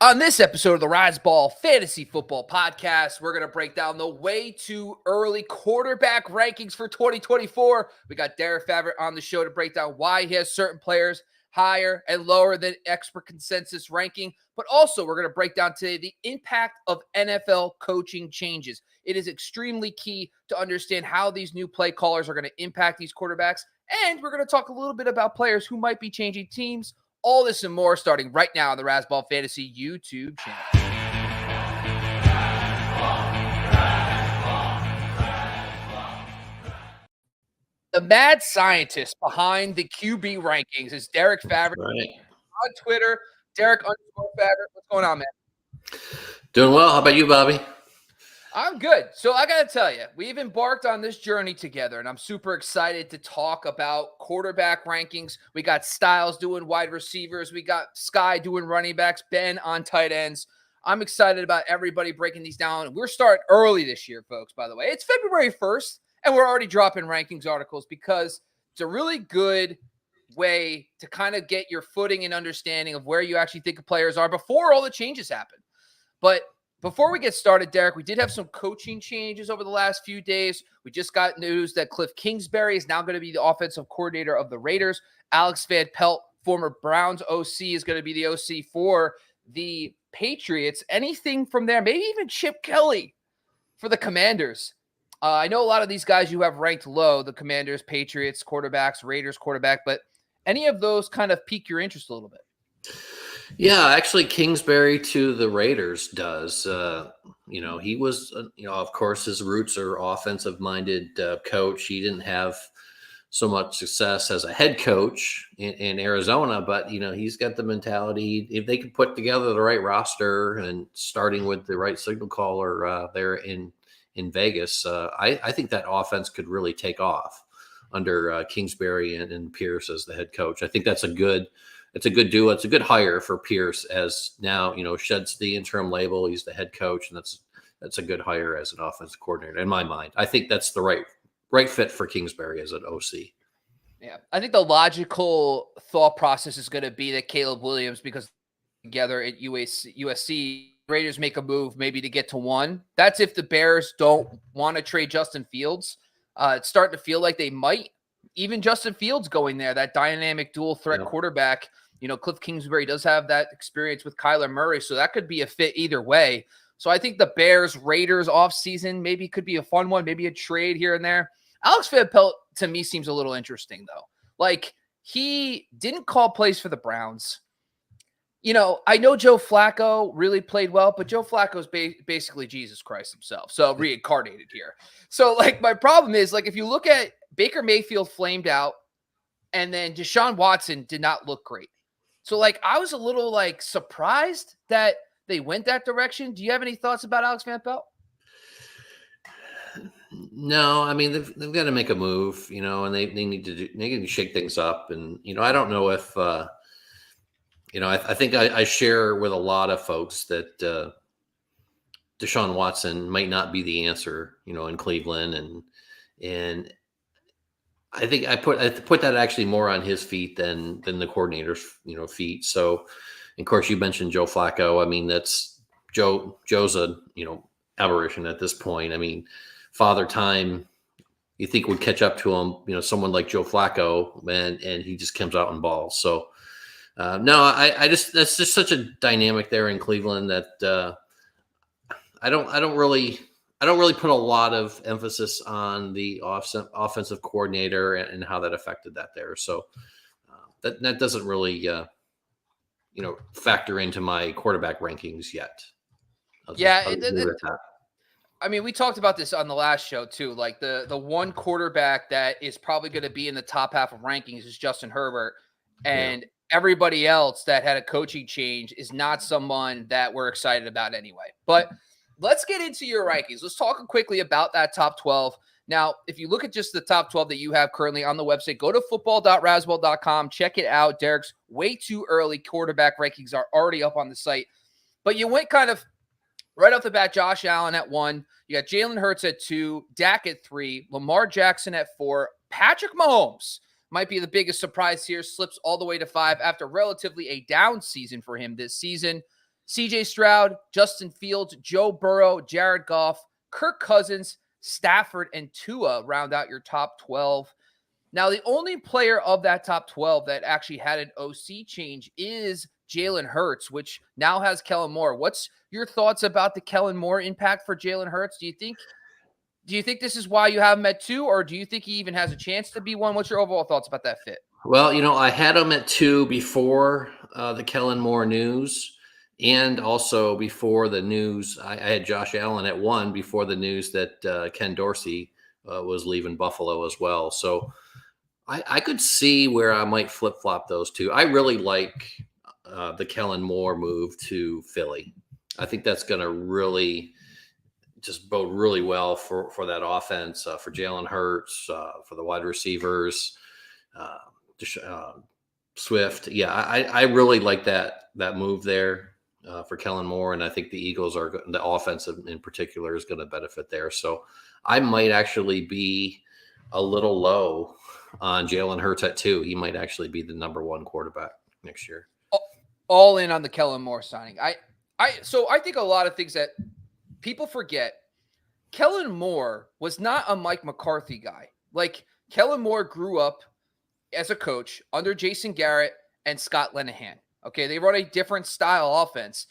On this episode of the Razzball Fantasy Football Podcast, we're going to break down the way too early quarterback rankings for 2024. We got Derek Favret on the show to break down why he has certain players higher and lower than expert consensus ranking. But also, we're going to break down today the impact of NFL coaching changes. It is extremely key to understand how these new play callers are going to impact these quarterbacks. And we're going to talk a little bit about players who might be changing teams. All this and more starting right now on the Razzball Fantasy YouTube channel. The mad scientist behind the QB rankings is Derek Favret on Twitter. Derek _ Favret. What's going on, man? Doing well. How about you, Bobby? I'm good. So I got to tell you, we've embarked on this journey together, and I'm super excited to talk about quarterback rankings. We got Styles doing wide receivers. We got Sky doing running backs, Ben on tight ends. I'm excited about everybody breaking these down. We're starting early this year, folks, by the way. It's February 1st, and we're already dropping rankings articles because it's a really good way to kind of get your footing and understanding of where you actually think players are before all the changes happen. But before we get started, Derek, we did have some coaching changes over the last few days. We just got news that Cliff Kingsbury is now going to be the offensive coordinator of the Raiders. Alex Van Pelt, former Browns OC, is going to be the OC for the Patriots. Anything from there? Maybe even Chip Kelly for the Commanders. I know a lot of these guys you have ranked low, the Commanders, Patriots, quarterbacks, Raiders, quarterback, but any of those kind of pique your interest a little bit? Yeah, actually, Kingsbury to the Raiders does. He was, of course, his roots are offensive-minded coach. He didn't have so much success as a head coach in Arizona, but, he's got the mentality. If they could put together the right roster and starting with the right signal caller there in Vegas, I think that offense could really take off under Kingsbury and Pierce as the head coach. I think that's a good duo. It's a good hire for Pierce as now, sheds the interim label. He's the head coach, and that's a good hire as an offensive coordinator in my mind. I think that's the right fit for Kingsbury as an OC. Yeah, I think the logical thought process is going to be that Caleb Williams, because together at USC, Raiders make a move maybe to get to one. That's if the Bears don't want to trade Justin Fields. It's starting to feel like they might. Even Justin Fields going there, that dynamic dual threat quarterback. Cliff Kingsbury does have that experience with Kyler Murray, so that could be a fit either way. So I think the Bears-Raiders offseason maybe could be a fun one, maybe a trade here and there. Alex Van Pelt, to me, seems a little interesting, though. Like, he didn't call plays for the Browns. I know Joe Flacco really played well, but Joe Flacco's basically Jesus Christ himself, so reincarnated here. So, my problem is, if you look at Baker Mayfield flamed out, and then Deshaun Watson did not look great. So, I was a little, surprised that they went that direction. Do you have any thoughts about Alex Van Pelt? No, I mean, they've got to make a move, and they need to shake things up. And, I don't know if, I think I share with a lot of folks that Deshaun Watson might not be the answer, in Cleveland. And I think I put that actually more on his feet than the coordinator's, feet. So, of course, you mentioned Joe Flacco. I mean, that's Joe's a, aberration at this point. I mean, Father Time, you think would catch up to him, someone like Joe Flacco, and he just comes out and balls. So, no, that's just such a dynamic there in Cleveland that I don't really put a lot of emphasis on the offensive coordinator and how that affected that there. So that doesn't really, factor into my quarterback rankings yet. I mean, we talked about this on the last show too. The one quarterback that is probably going to be in the top half of rankings is Justin Herbert, and everybody else that had a coaching change is not someone that we're excited about anyway. But let's get into your rankings. Let's talk quickly about that top 12. Now, if you look at just the top 12 that you have currently on the website, go to football.razzball.com. Check it out. Derek's way too early quarterback rankings are already up on the site. But you went kind of right off the bat, Josh Allen at 1. You got Jalen Hurts at 2, Dak at 3, Lamar Jackson at 4. Patrick Mahomes might be the biggest surprise here, slips all the way to 5 after relatively a down season for him this season. CJ Stroud, Justin Fields, Joe Burrow, Jared Goff, Kirk Cousins, Stafford, and Tua round out your top 12. Now, the only player of that top 12 that actually had an OC change is Jalen Hurts, which now has Kellen Moore. What's your thoughts about the Kellen Moore impact for Jalen Hurts? Do you think this is why you have him at 2, or do you think he even has a chance to be 1? What's your overall thoughts about that fit? Well, I had him at 2 before the Kellen Moore news, and also before the news. I had Josh Allen at 1 before the news that Ken Dorsey was leaving Buffalo as well. So I could see where I might flip-flop those two. I really like the Kellen Moore move to Philly. I think that's going to really just bode really well for that offense, for Jalen Hurts, for the wide receivers, Swift. Yeah, I really like that move there for Kellen Moore, and I think the Eagles the offense in particular is going to benefit there. So I might actually be a little low on Jalen Hurts at 2. He might actually be the number 1 quarterback next year. All in on the Kellen Moore signing. So I think a lot of things that people forget. Kellen Moore was not a Mike McCarthy guy. Like, Kellen Moore grew up as a coach under Jason Garrett and Scott Linehan. Okay, they run a different style offense.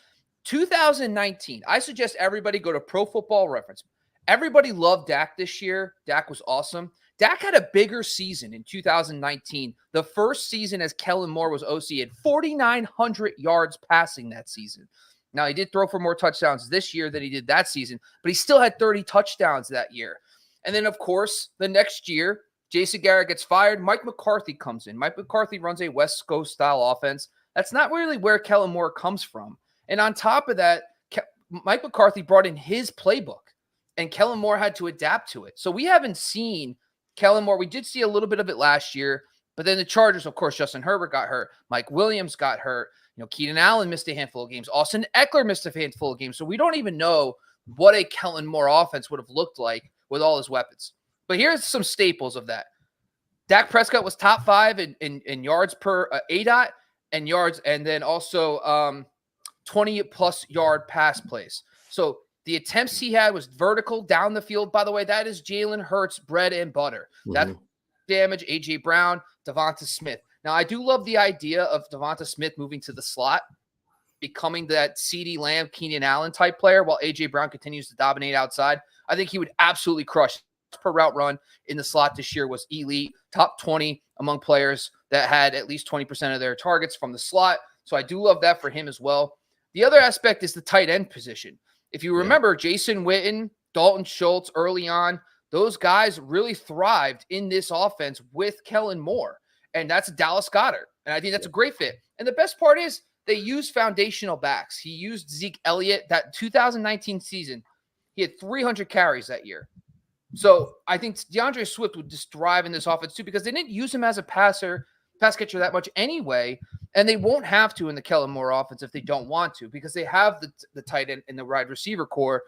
2019, I suggest everybody go to Pro Football Reference. Everybody loved Dak this year. Dak was awesome. Dak had a bigger season in 2019. The first season as Kellen Moore was OC, he had 4,900 yards passing that season. Now, he did throw for more touchdowns this year than he did that season, but he still had 30 touchdowns that year. And then, of course, the next year, Jason Garrett gets fired. Mike McCarthy comes in. Mike McCarthy runs a West Coast style offense. That's not really where Kellen Moore comes from. And on top of that, Mike McCarthy brought in his playbook, and Kellen Moore had to adapt to it. So we haven't seen Kellen Moore. We did see a little bit of it last year, but then the Chargers, of course, Justin Herbert got hurt. Mike Williams got hurt. Keenan Allen missed a handful of games. Austin Eckler missed a handful of games. So we don't even know what a Kellen Moore offense would have looked like with all his weapons. But here's some staples of that. Dak Prescott was top 5 in yards per ADOT and yards, and then also 20-plus yard pass plays. So the attempts he had was vertical down the field. By the way, that is Jalen Hurts' bread and butter. That's damage. A.J. Brown, Devonta Smith. Now, I do love the idea of Devonta Smith moving to the slot, becoming that CeeDee Lamb, Keenan Allen type player, while A.J. Brown continues to dominate outside. I think he would absolutely crush. Per route run in the slot this year was elite, top 20 among players that had at least 20% of their targets from the slot. So I do love that for him as well. The other aspect is the tight end position. If you remember, Jason Witten, Dalton Schultz early on, those guys really thrived in this offense with Kellen Moore, and that's Dallas Goedert. And I think that's a great fit. And the best part is they use foundational backs. He used Zeke Elliott. That 2019 season, he had 300 carries that year. So I think DeAndre Swift would just thrive in this offense too, because they didn't use him as a pass catcher that much anyway, and they won't have to in the Kellen Moore offense if they don't want to, because they have the tight end and the wide receiver core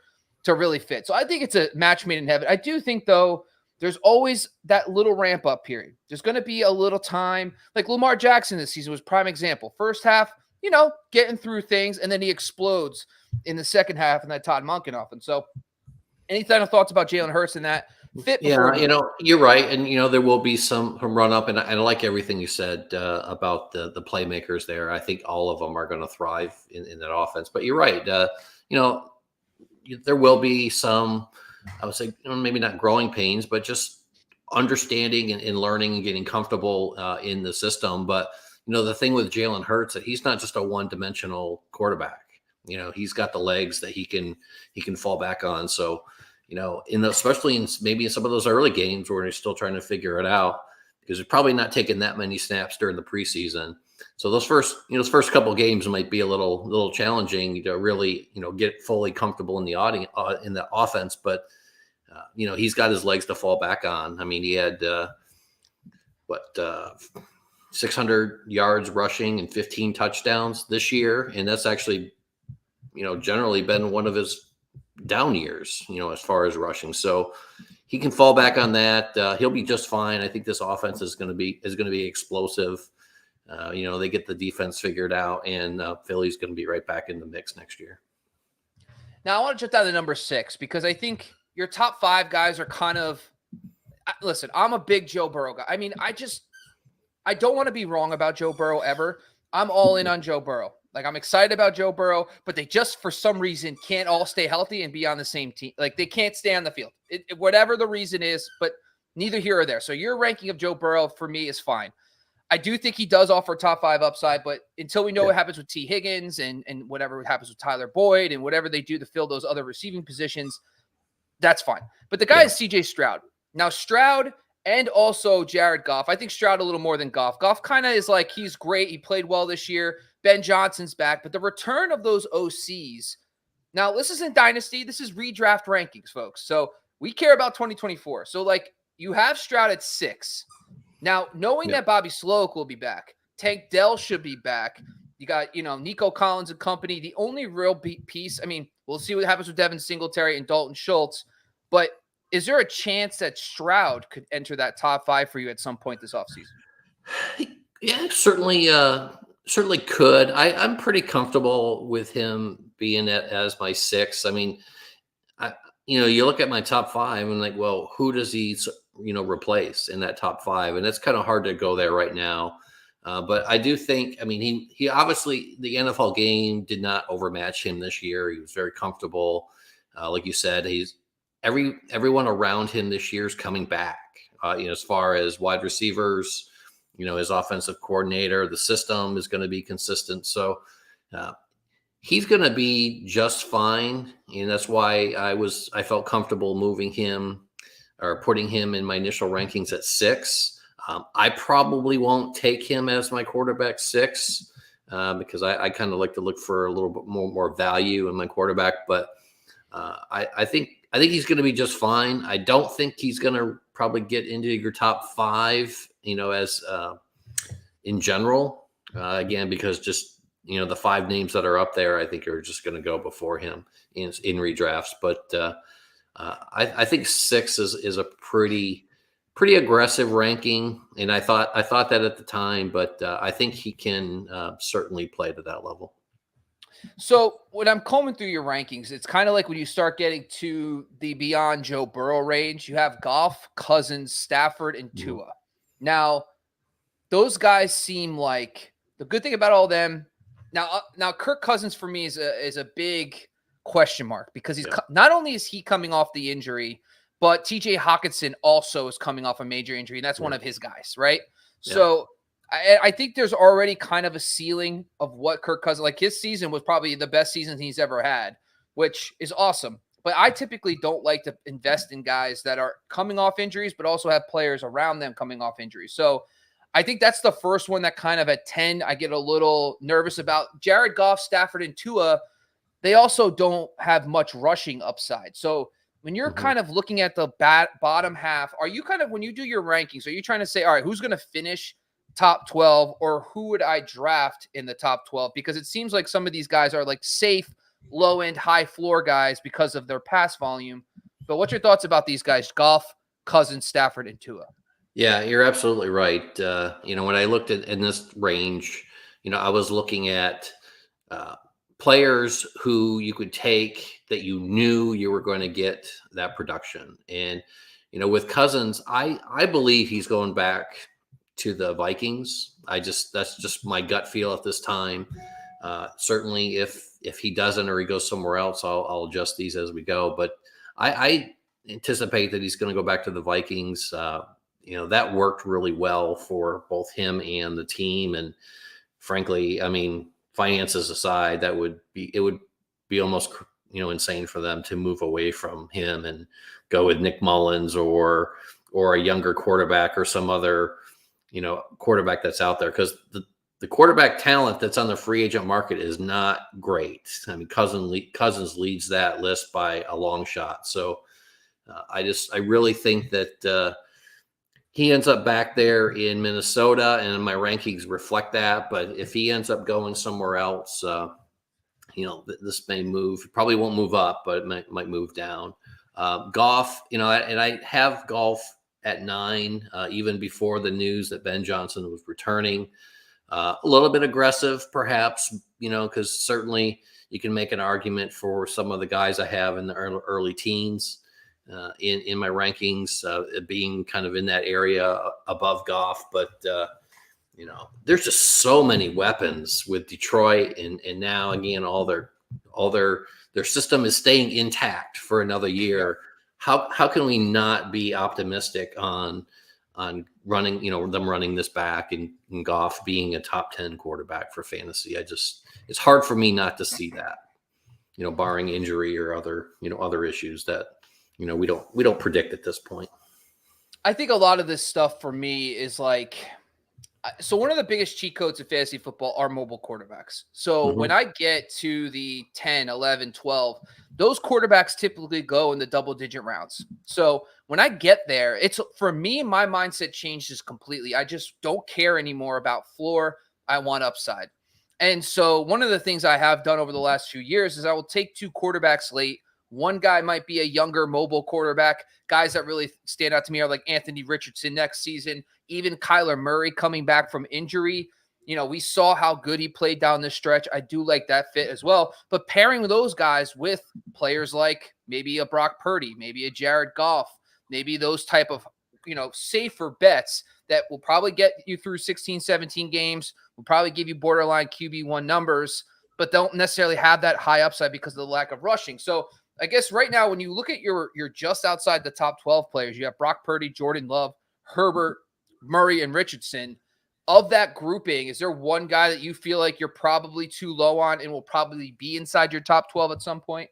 to really fit. So I think it's a match made in heaven. I do think, though, there's always that little ramp-up period. There's going to be a little time. Like Lamar Jackson this season was prime example. First half, getting through things, and then he explodes in the second half in that Todd Monken offense. So any final thoughts about Jalen Hurts and that fit? Yeah, you're right. And, there will be some run up. And I like everything you said about the playmakers there. I think all of them are going to thrive in that offense. But you're right. There will be some, I would say, maybe not growing pains, but just understanding and learning and getting comfortable in the system. But, the thing with Jalen Hurts, that he's not just a one-dimensional quarterback. He's got the legs that he can fall back on. So, especially in maybe in some of those early games where he's still trying to figure it out, because he's probably not taking that many snaps during the preseason. So those first couple of games might be a little challenging to really, get fully comfortable in the audience, in the offense. But, he's got his legs to fall back on. I mean, he had 600 yards rushing and 15 touchdowns this year. And that's actually, generally been one of his down years, as far as rushing. So he can fall back on that. He'll be just fine. I think this offense is going to be explosive. they get the defense figured out, and Philly's going to be right back in the mix next year. Now, I want to jump down to number 6 because I think your top 5 guys are kind of – listen, I'm a big Joe Burrow guy. I mean, I don't want to be wrong about Joe Burrow ever. I'm all in on Joe Burrow. Like, I'm excited about Joe Burrow, but they just, for some reason, can't all stay healthy and be on the same team. Like, they can't stay on the field. Whatever the reason is, but neither here or there. So your ranking of Joe Burrow, for me, is fine. I do think he does offer top 5 upside, but until we know what happens with T. Higgins and whatever happens with Tyler Boyd and whatever they do to fill those other receiving positions, that's fine. But the guy is C.J. Stroud. Now, Stroud and also Jared Goff. I think Stroud a little more than Goff. Goff kind of is like, he's great. He played well this year. Ben Johnson's back. But the return of those OCs. Now, this isn't Dynasty. This is redraft rankings, folks. So we care about 2024. So, like, you have Stroud at 6. Now, knowing that Bobby Slowik will be back, Tank Dell should be back. You got, Nico Collins and company. The only real piece, I mean, we'll see what happens with Devin Singletary and Dalton Schultz. But is there a chance that Stroud could enter that top 5 for you at some point this offseason? Yeah, certainly could. I'm pretty comfortable with him being as my 6. I mean, you look at my top 5 and like, well, who does he, replace in that top 5? And it's kind of hard to go there right now. But I do think, I mean, he obviously, the NFL game did not overmatch him this year. He was very comfortable. Like you said, everyone around him this year is coming back. As far as wide receivers, his offensive coordinator, the system is going to be consistent. So he's going to be just fine. And that's why I felt comfortable moving him or putting him in my initial rankings at 6. I probably won't take him as my quarterback 6 because I kind of like to look for a little bit more value in my quarterback. But I think he's going to be just fine. I don't think he's going to probably get into your top 5, as in general. Again, because just the 5 names that are up there, I think are just going to go before him in redrafts. But I think 6 is a pretty aggressive ranking, and I thought that at the time, but I think he can certainly play to that level. So when I'm combing through your rankings, it's kind of like when you start getting to the beyond Joe Burrow range, you have Goff, Cousins, Stafford, and Tua. Now, those guys seem like the good thing about all of them. Now Kirk Cousins for me is a big question mark because he's not only is he coming off the injury, but TJ Hawkinson also is coming off a major injury, and that's one of his guys, right? Yeah. So I think there's already kind of a ceiling of what Kirk Cousins, like his season was probably the best season he's ever had, which is awesome. But I typically don't like to invest in guys that are coming off injuries, but also have players around them coming off injuries. So I think that's the first one that kind of at 10, I get a little nervous about. Jared Goff, Stafford, and Tua, they also don't have much rushing upside. So when you're kind of looking at the bottom half, are you kind of, when you do your rankings, are you trying to say, all right, who's going to finish top 12 or who would I draft in the top 12? Because it seems like some of these guys are like safe, low end, high floor guys because of their pass volume. But what's your thoughts about these guys? Goff, Cousins, Stafford, and Tua. Yeah, you're absolutely right. When I looked at in this range, I was looking at players who you could take that you knew you were going to get that production. And, with Cousins, I believe he's going back to the Vikings. That's just my gut feel at this time. Certainly if he doesn't, or he goes somewhere else, I'll adjust these as we go. But I anticipate that he's going to go back to the Vikings. That worked really well for both him and the team. And frankly, I mean, finances aside, it would be almost, insane for them to move away from him and go with Nick Mullins or a younger quarterback or some other, quarterback that's out there. Because the quarterback talent that's on the free agent market is not great. I mean, Cousins leads that list by a long shot. So I really think that he ends up back there in Minnesota, and my rankings reflect that. But if he ends up going somewhere else, this may move. It probably won't move up, but it might move down. Goff, and I have Goff at 9, even before the news that Ben Johnson was returning. A little bit aggressive, perhaps, because certainly you can make an argument for some of the guys I have in the early teens in my rankings, being kind of in that area above Goff. But, there's just so many weapons with Detroit, and now again, all their system is staying intact for another year. How can we not be optimistic on running, them running this back and Goff being a top 10 quarterback for fantasy? It's hard for me not to see that, barring injury or other issues that, we don't predict at this point. I think a lot of this stuff for me is like, so one of the biggest cheat codes of fantasy football are mobile quarterbacks. So when I get to the 10, 11, 12, those quarterbacks typically go in the double-digit rounds. So when I get there, it's, for me, my mindset changes completely. I just don't care anymore about floor. I want upside. And so one of the things I have done over the last few years is I will take 2 quarterbacks late. One guy might be a younger mobile quarterback. Guys that really stand out to me are like Anthony Richardson next season, even Kyler Murray coming back from injury. We saw how good he played down the stretch. I do like that fit as well. But pairing those guys with players like maybe a Brock Purdy, maybe a Jared Goff, maybe those type of, safer bets that will probably get you through 16, 17 games, will probably give you borderline QB1 numbers, but don't necessarily have that high upside because of the lack of rushing. So I guess right now, when you look at you're just outside the top 12 players, you have Brock Purdy, Jordan Love, Herbert, Murray, and Richardson. Of that grouping, is there one guy that you feel like you're probably too low on and will probably be inside your top 12 at some point?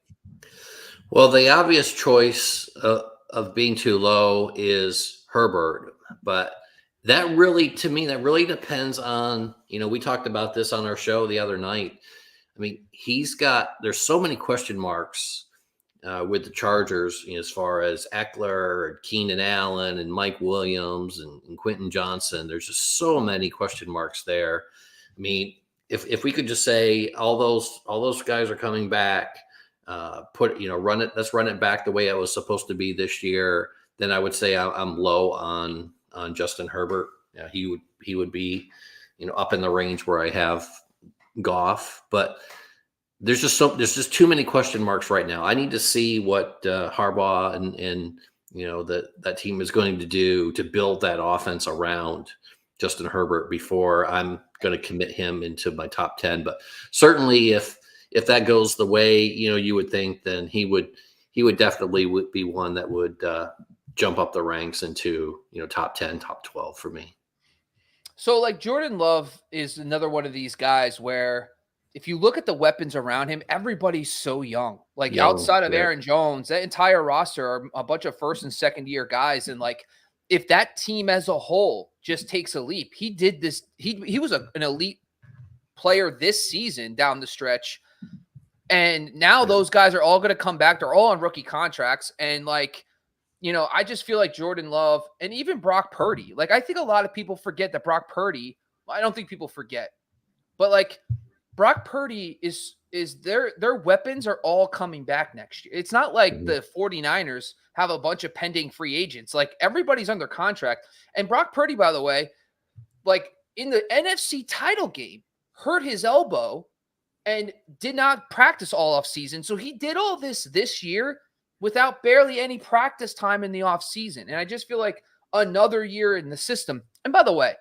Well, the obvious choice of being too low is Herbert, but that really depends on, we talked about this on our show the other night. I mean, there's so many question marks with the Chargers, as far as Eckler and Keenan Allen and Mike Williams and Quentin Johnson. There's just so many question marks there. I mean, if we could just say all those guys are coming back, let's run it back the way it was supposed to be this year, then I would say I'm low on Justin Herbert. He would be, up in the range where I have Goff, but there's just too many question marks right now. I need to see what Harbaugh and that team is going to do to build that offense around Justin Herbert before I'm going to commit him into my top 10. But certainly, if that goes the way you would think, then he would definitely be one that would jump up the ranks into top 10, top 12 for me. So like Jordan Love is another one of these guys where, if you look at the weapons around him, everybody's so young. Like outside of Aaron Jones, that entire roster are a bunch of first and second year guys. And like, if that team as a whole just takes a leap, he did this. He was an elite player this season down the stretch. And now those guys are all going to come back. They're all on rookie contracts. And like, I just feel like Jordan Love and even Brock Purdy, like I think a lot of people forget that Brock Purdy, I don't think people forget, but like, Brock Purdy is their weapons are all coming back next year. It's not like the 49ers have a bunch of pending free agents. Like everybody's under contract. And Brock Purdy, by the way, like in the NFC title game, hurt his elbow and did not practice all off season. So he did all this year without barely any practice time in the off season. And I just feel like another year in the system. And by the way,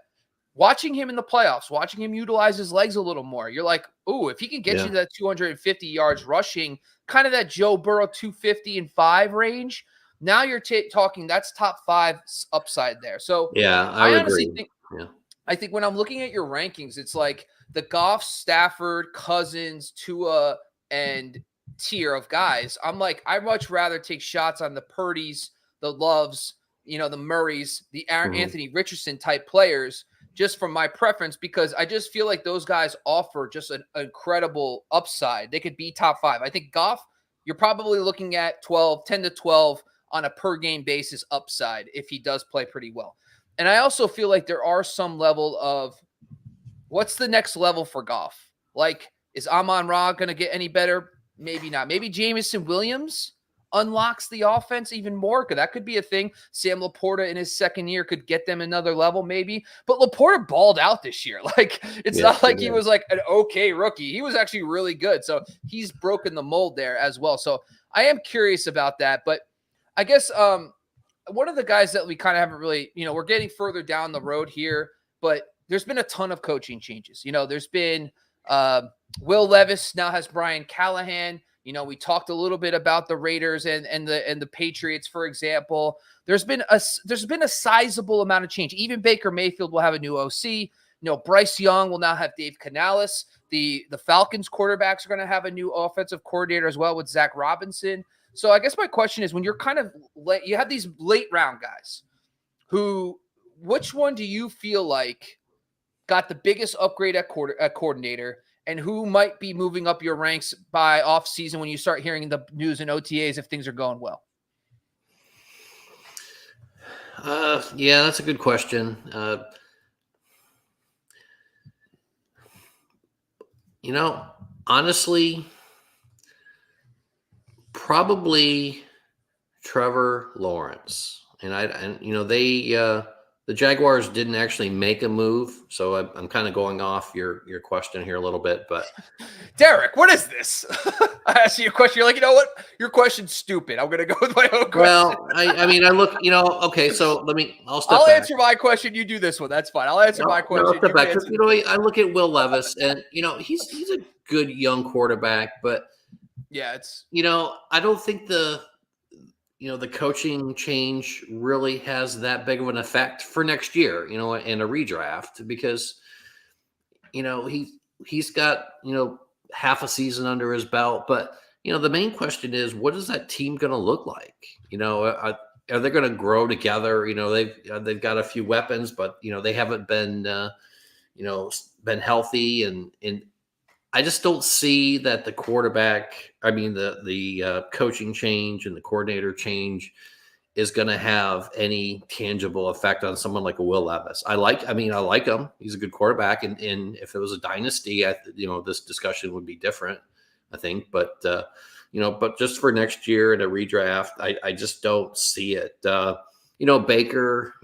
watching him in the playoffs, watching him utilize his legs a little more, you're like, ooh, if he can get you to that 250 yards rushing, kind of that Joe Burrow 250-5 range, now you're talking that's top 5 upside there. So yeah, I honestly agree. I think when I'm looking at your rankings, it's like the Goff, Stafford, Cousins, Tua, and tier of guys. I'm like, I'd much rather take shots on the Purdys, the Loves, the Murrays, the Anthony Richardson type players, just from my preference, because I just feel like those guys offer just an incredible upside. They could be top 5. I think Goff, you're probably looking at 10 to 12 on a per game basis upside if he does play pretty well. And I also feel like there are some level of what's the next level for Goff? Like, is Amon-Ra going to get any better? Maybe not. Maybe Jameson Williams. unlocks the offense even more. That could be a thing. Sam Laporta in his second year could get them another level maybe. But Laporta balled out this year. Like, it's not like he was like an okay rookie. He was actually really good. So he's broken the mold there as well. So I am curious about that. But I guess one of the guys that we kind of haven't really, we're getting further down the road here, but there's been a ton of coaching changes. There's been Will Levis now has Brian Callahan. We talked a little bit about the Raiders and the Patriots, for example. There's been a sizable amount of change. Even Baker Mayfield will have a new OC. Bryce Young will now have Dave Canales. The Falcons quarterbacks are going to have a new offensive coordinator as well with Zach Robinson. So I guess my question is, when you're kind of you have these late round guys which one do you feel like got the biggest upgrade at coordinator, and who might be moving up your ranks by off season when you start hearing the news and OTAs if things are going well? Yeah, that's a good question. Honestly, probably Trevor Lawrence. The Jaguars didn't actually make a move, so I'm kind of going off your question here a little bit. But Derek, what is this? I asked you a question. You're like, you know what? Your question's stupid. I'm going to go with my own question. Well, I look, okay, so I'll answer my question. You do this one. That's fine. I'll answer my question. I'll step back. I look at Will Levis, and, he's a good young quarterback, but yeah, it's, I don't think the coaching change really has that big of an effect for next year, in a redraft, because, he's got, half a season under his belt. But, the main question is, what is that team going to look like? Are they going to grow together? They've got a few weapons, but, they haven't been, been healthy. And I just don't see that the coaching change and the coordinator change is going to have any tangible effect on someone like a Will Levis. I like him. He's a good quarterback. And if it was a dynasty, this discussion would be different, I think. But just for next year in a redraft, I just don't see it. Baker,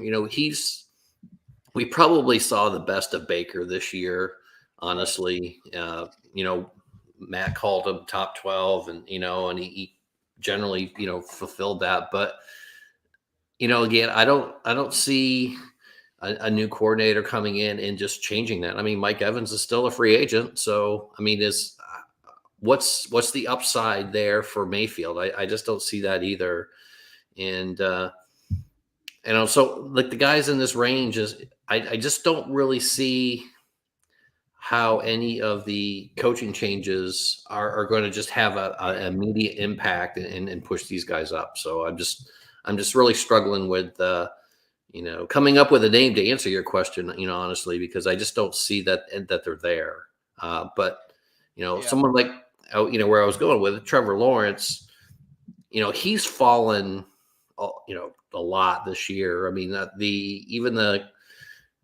we probably saw the best of Baker this year. Honestly, Matt called him top 12 and he generally, fulfilled that. But, again, I don't see a new coordinator coming in and just changing that. I mean, Mike Evans is still a free agent. So, what's the upside there for Mayfield? I just don't see that either. And, so like the guys in this range I just don't really see how any of the coaching changes are going to just have an immediate impact and push these guys up. So I'm just really struggling with, coming up with a name to answer your question, honestly, because I just don't see that they're there. But someone like, where I was going with Trevor Lawrence, he's fallen, a lot this year. I mean,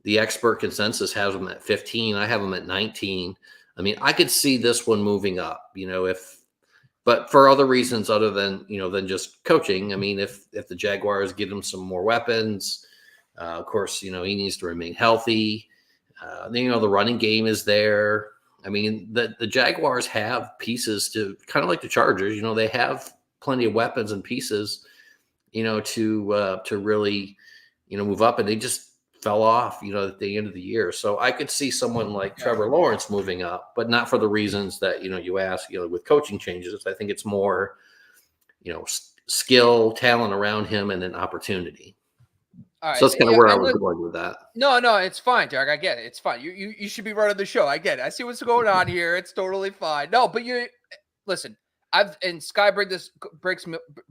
the expert consensus has him at 15. I have him at 19. I mean, I could see this one moving up, but for other reasons other than, than just coaching. I mean, if the Jaguars give him some more weapons, of course, he needs to remain healthy. The running game is there. I mean, the Jaguars have pieces to kind of like the Chargers, they have plenty of weapons and pieces, to really, move up, and they just fell off, at the end of the year. So I could see someone like Trevor Lawrence moving up, but not for the reasons that, you ask, with coaching changes. I think it's more, skill, talent around him, and an opportunity. All right. So that's kind of where I was going with that. No, it's fine, Derek. I get it. It's fine. You should be running the show. I get it. I see what's going on here. It's totally fine. No, but listen, Sky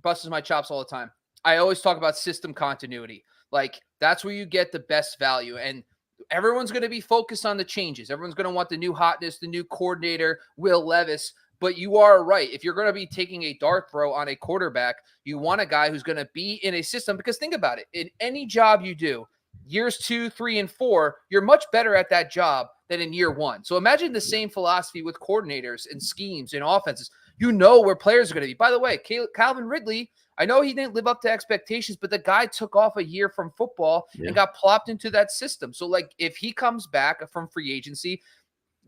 busts my chops all the time. I always talk about system continuity. Like, that's where you get the best value. And everyone's going to be focused on the changes. Everyone's going to want the new hotness, the new coordinator, Will Levis. But you are right. If you're going to be taking a dart throw on a quarterback, you want a guy who's going to be in a system. Because think about it. In any job you do, years 2, 3, and 4, you're much better at that job than in year one. So imagine the same philosophy with coordinators and schemes and offenses. You know where players are going to be. By the way, Calvin Ridley, I know he didn't live up to expectations, but the guy took off a year from football and got plopped into that system. So, like, if he comes back from free agency,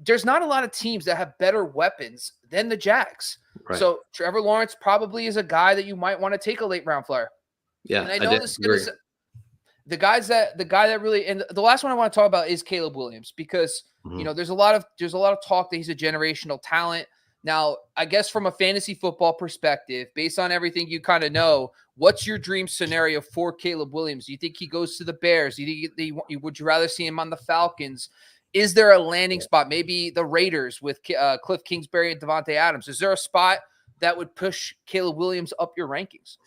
there's not a lot of teams that have better weapons than the Jags. Right. So Trevor Lawrence probably is a guy that you might want to take a late round flyer. Yeah. And I know this is going to the guy that really, and the last one I want to talk about is Caleb Williams, because there's a lot of talk that he's a generational talent. Now, I guess from a fantasy football perspective, based on everything you kind of know, what's your dream scenario for Caleb Williams? Do you think he goes to the Bears? Do you think would you rather see him on the Falcons? Is there a landing spot? Maybe the Raiders with Cliff Kingsbury and Devontae Adams. Is there a spot that would push Caleb Williams up your rankings?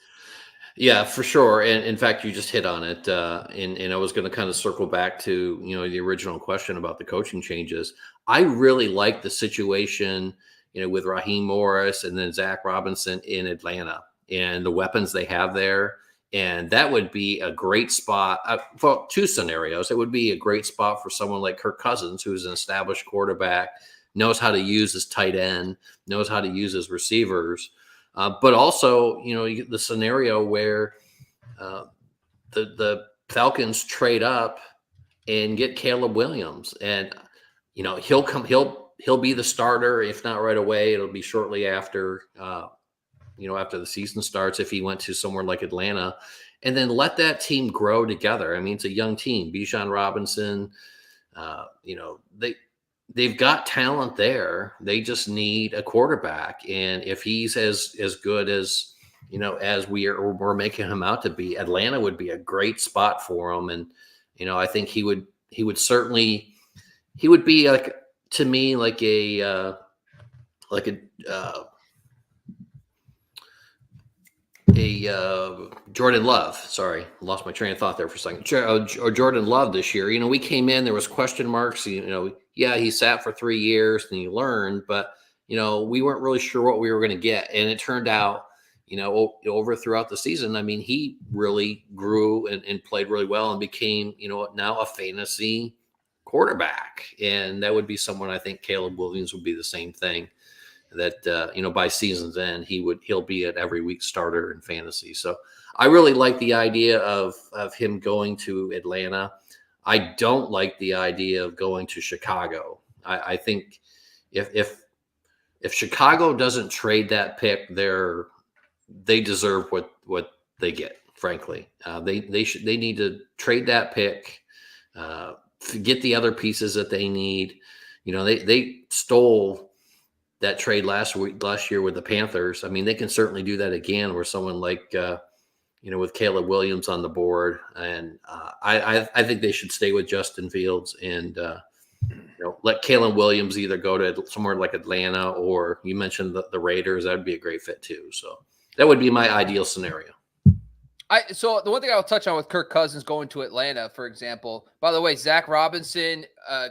Yeah, for sure. And in fact, you just hit on it. And I was going to kind of circle back to, the original question about the coaching changes. I really like the situation, with Raheem Morris and then Zach Robinson in Atlanta and the weapons they have there. And that would be a great spot for two scenarios. It would be a great spot for someone like Kirk Cousins, who's an established quarterback, knows how to use his tight end, knows how to use his receivers. But also, the scenario where the Falcons trade up and get Caleb Williams, and he'll be the starter, if not right away. It'll be shortly after after the season starts, if he went to somewhere like Atlanta, and then let that team grow together. I mean, it's a young team. Bijan Robinson, they've got talent there. They just need a quarterback. And if he's as good as, as we're making him out to be, Atlanta would be a great spot for him. And, I think he would be like, to me, like a Jordan Love. Sorry, lost my train of thought there for a second. Or Jordan Love this year. We came in, there was question marks. He sat for 3 years and he learned, but we weren't really sure what we were going to get, and it turned out, over throughout the season. I mean, he really grew and played really well and became, now a fantasy quarterback, and that would be someone. I think Caleb Williams would be the same thing. That by season's end, he'll be an every week starter in fantasy. So I really like the idea of him going to Atlanta. I don't like the idea of going to Chicago. I think if Chicago doesn't trade that pick, they deserve what they get. Frankly, they need to trade that pick, get the other pieces that they need. They stole that trade last year with the Panthers. I mean, they can certainly do that again, where someone like, with Caleb Williams on the board. And I think they should stay with Justin Fields and, let Caleb Williams either go to somewhere like Atlanta, or you mentioned the Raiders. That'd be a great fit too. So that would be my ideal scenario. So the one thing I'll touch on with Kirk Cousins going to Atlanta, for example, by the way, Zach Robinson,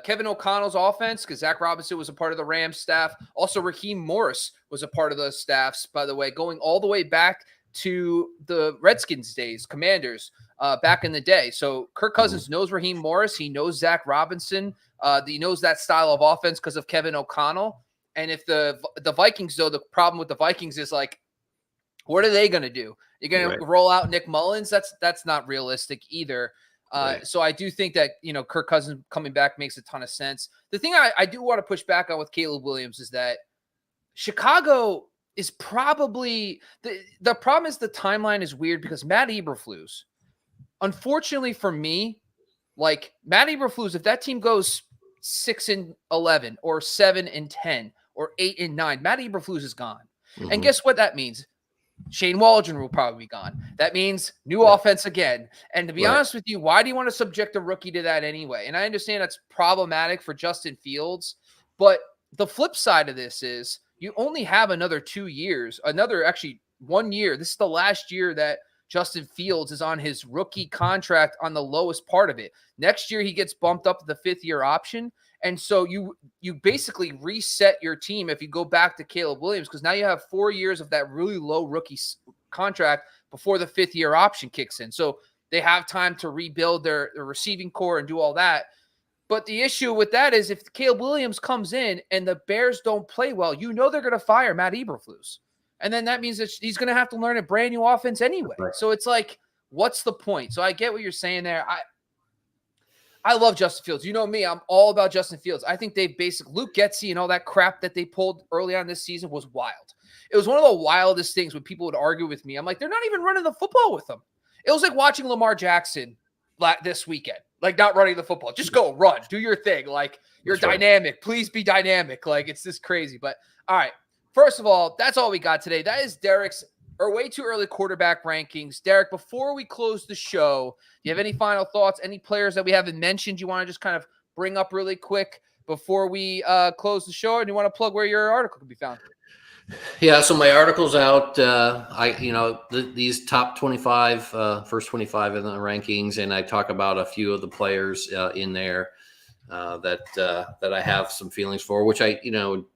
Kevin O'Connell's offense, because Zach Robinson was a part of the Rams staff. Also, Raheem Morris was a part of those staffs, by the way, going all the way back to the Redskins days, Commanders, back in the day. So Kirk Cousins knows Raheem Morris. He knows Zach Robinson. He knows that style of offense because of Kevin O'Connell. And if the Vikings, though, the problem with the Vikings is, like, what are they going to do? You're going to roll out Nick Mullins? That's not realistic either. So I do think that, Kirk Cousins coming back makes a ton of sense. The thing I do want to push back on with Caleb Williams is that Chicago is probably the problem is the timeline is weird because Matt Eberflus, unfortunately for me, like Matt Eberflus, if that team goes 6-11 or 7-10 or 8-9, Matt Eberflus is gone. Mm-hmm. And guess what that means? Shane Waldron will probably be gone. That means new offense again. And to be honest with you, why do you want to subject a rookie to that anyway? And I understand that's problematic for Justin Fields, but the flip side of this is you only have another 2 years, actually 1 year. This is the last year that Justin Fields is on his rookie contract on the lowest part of it. Next year, he gets bumped up to the 5th-year option. And so you basically reset your team if you go back to Caleb Williams, because now you have 4 years of that really low rookie contract before the 5th-year option kicks in. So they have time to rebuild their receiving core and do all that. But the issue with that is if Caleb Williams comes in and the Bears don't play well, they're going to fire Matt Eberflus. And then that means that he's going to have to learn a brand new offense anyway. Right. So it's like, what's the point? So I get what you're saying there. I love Justin Fields. You know me, I'm all about Justin Fields. I think Luke Getsy and all that crap that they pulled early on this season was wild. It was one of the wildest things when people would argue with me. I'm like, they're not even running the football with them. It was like watching Lamar Jackson this weekend, like not running the football. Just go run, do your thing. Like you're dynamic. Right. Please be dynamic. Like it's this crazy. But all right, first of all, that's all we got today. That is Derek's way too early quarterback rankings. Derek, before we close the show, do you have any final thoughts? Any players that we haven't mentioned you want to just kind of bring up really quick before we close the show? And you want to plug where your article can be found? Yeah, so my article's out. These top 25, first 25 in the rankings, and I talk about a few of the players in there that I have some feelings for, which I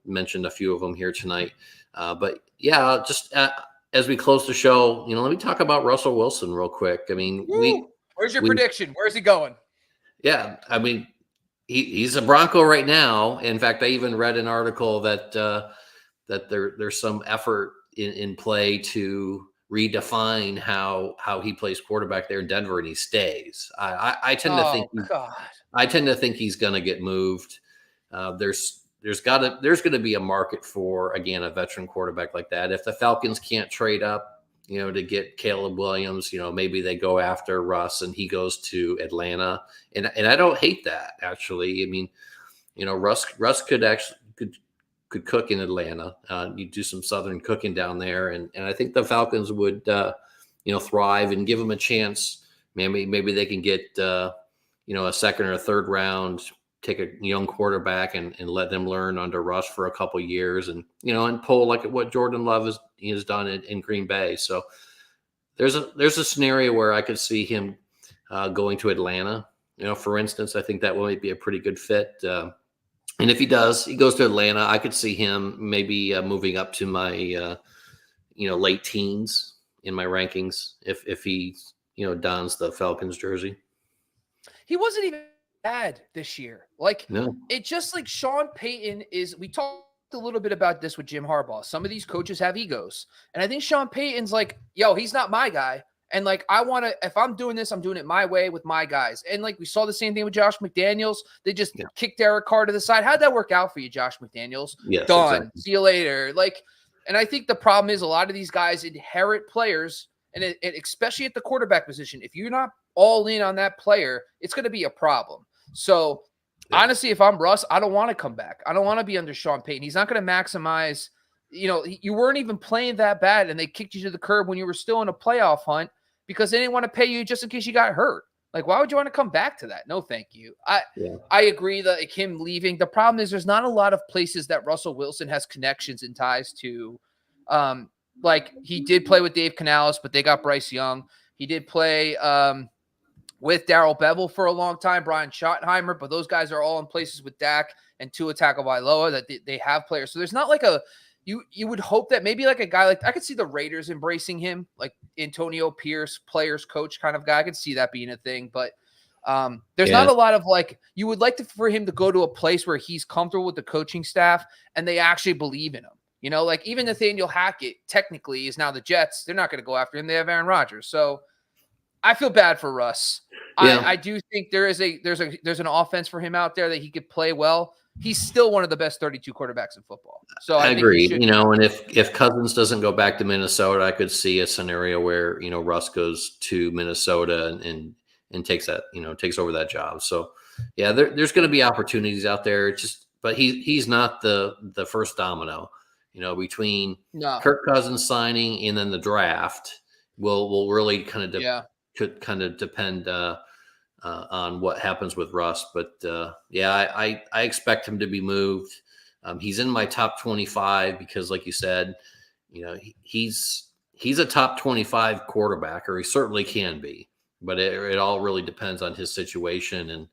mentioned a few of them here tonight. But yeah, just as we close the show, let me talk about Russell Wilson real quick. I mean, where's your prediction? Where's he going? Yeah, I mean, he's a Bronco right now. In fact, I even read an article that there's some effort in play to redefine how he plays quarterback there in Denver, and he stays. I tend to think he's going to get moved. There's going to be a market for, again, a veteran quarterback like that. If the Falcons can't trade up, to get Caleb Williams, maybe they go after Russ and he goes to Atlanta, and I don't hate that, actually. I mean, Russ could cook in Atlanta. You do some Southern cooking down there. And I think the Falcons would, thrive and give them a chance. Maybe they can get, a second or a third round, take a young quarterback and let them learn under Russ for a couple years and pull like what Jordan Love has done in Green Bay. So there's a scenario where I could see him going to Atlanta. For instance, I think that might be a pretty good fit. And if he goes to Atlanta, I could see him maybe moving up to my, late teens in my rankings if he, dons the Falcons jersey. He wasn't even bad this year. Like, no. It just like Sean Payton we talked a little bit about this with Jim Harbaugh. Some of these coaches have egos. And I think Sean Payton's like, yo, he's not my guy. And like, if I'm doing this, I'm doing it my way with my guys. And like, we saw the same thing with Josh McDaniels. They just kicked Derek Carr to the side. How'd that work out for you, Josh McDaniels? Yes, done. Exactly. See you later. Like, and I think the problem is a lot of these guys inherit players, and especially at the quarterback position. If you're not all in on that player, it's going to be a problem. So honestly, if I'm Russ, I don't want to come back. I don't want to be under Sean Payton. He's not going to maximize. You weren't even playing that bad, and they kicked you to the curb when you were still in a playoff hunt, because they didn't want to pay you just in case you got hurt. Like, why would you want to come back to that? No, thank you. I agree that like him leaving. The problem is there's not a lot of places that Russell Wilson has connections and ties to. Like he did play with Dave Canales, but they got Bryce Young. He did play with Darrell Bevell for a long time, Brian Schottenheimer, but those guys are all in places with Dak and Tua Tagovailoa that they have players. So there's not like you would hope that maybe like a guy like I could see the Raiders embracing him, like Antonio Pierce, players coach kind of guy. I could see that being a thing, but there's not a lot of like you would like for him to go to a place where he's comfortable with the coaching staff and they actually believe in him. Like even Nathaniel Hackett technically is now the Jets. They're not going to go after him. They have Aaron Rodgers. So I feel bad for Russ. Yeah. I do think there's an offense for him out there that he could play well. He's still one of the best 32 quarterbacks in football. So I agree. And if Cousins doesn't go back to Minnesota, I could see a scenario where Russ goes to Minnesota and takes over that job. So yeah, there's going to be opportunities out there. But he's not the first domino. Between Kirk Cousins signing and then the draft will really kind of could kind of depend on what happens with Russ. But I expect him to be moved. He's in my top 25 because, like you said, he's a top 25 quarterback, or he certainly can be. But it all really depends on his situation,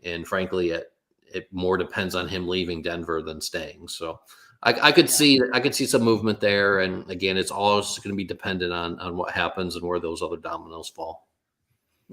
and frankly, it more depends on him leaving Denver than staying. So I could see some movement there, and again, it's all just going to be dependent on what happens and where those other dominoes fall.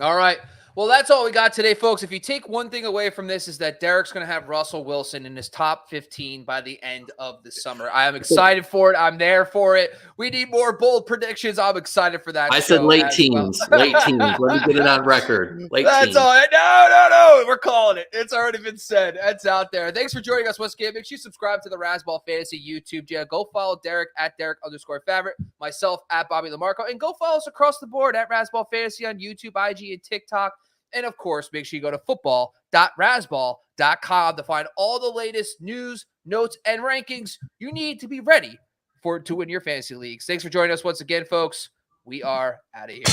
All right. Well, that's all we got today, folks. If you take one thing away from this is that Derek's going to have Russell Wilson in his top 15 by the end of the summer. I am excited for it. I'm there for it. We need more bold predictions. I'm excited for that. I said late teens. Late teens. Let me get it on record. That's teens. All. No. We're calling it. It's already been said. That's out there. Thanks for joining us once again. Make sure you subscribe to the Razzball Fantasy YouTube channel. Go follow Derek at Derek_Favret, myself at Bobby LaMarco, and go follow us across the board at Razzball Fantasy on YouTube, IG, and TikTok. And of course, make sure you go to football.razzball.com to find all the latest news, notes, and rankings you need to be ready to win your fantasy leagues. Thanks for joining us once again, folks. We are out of here.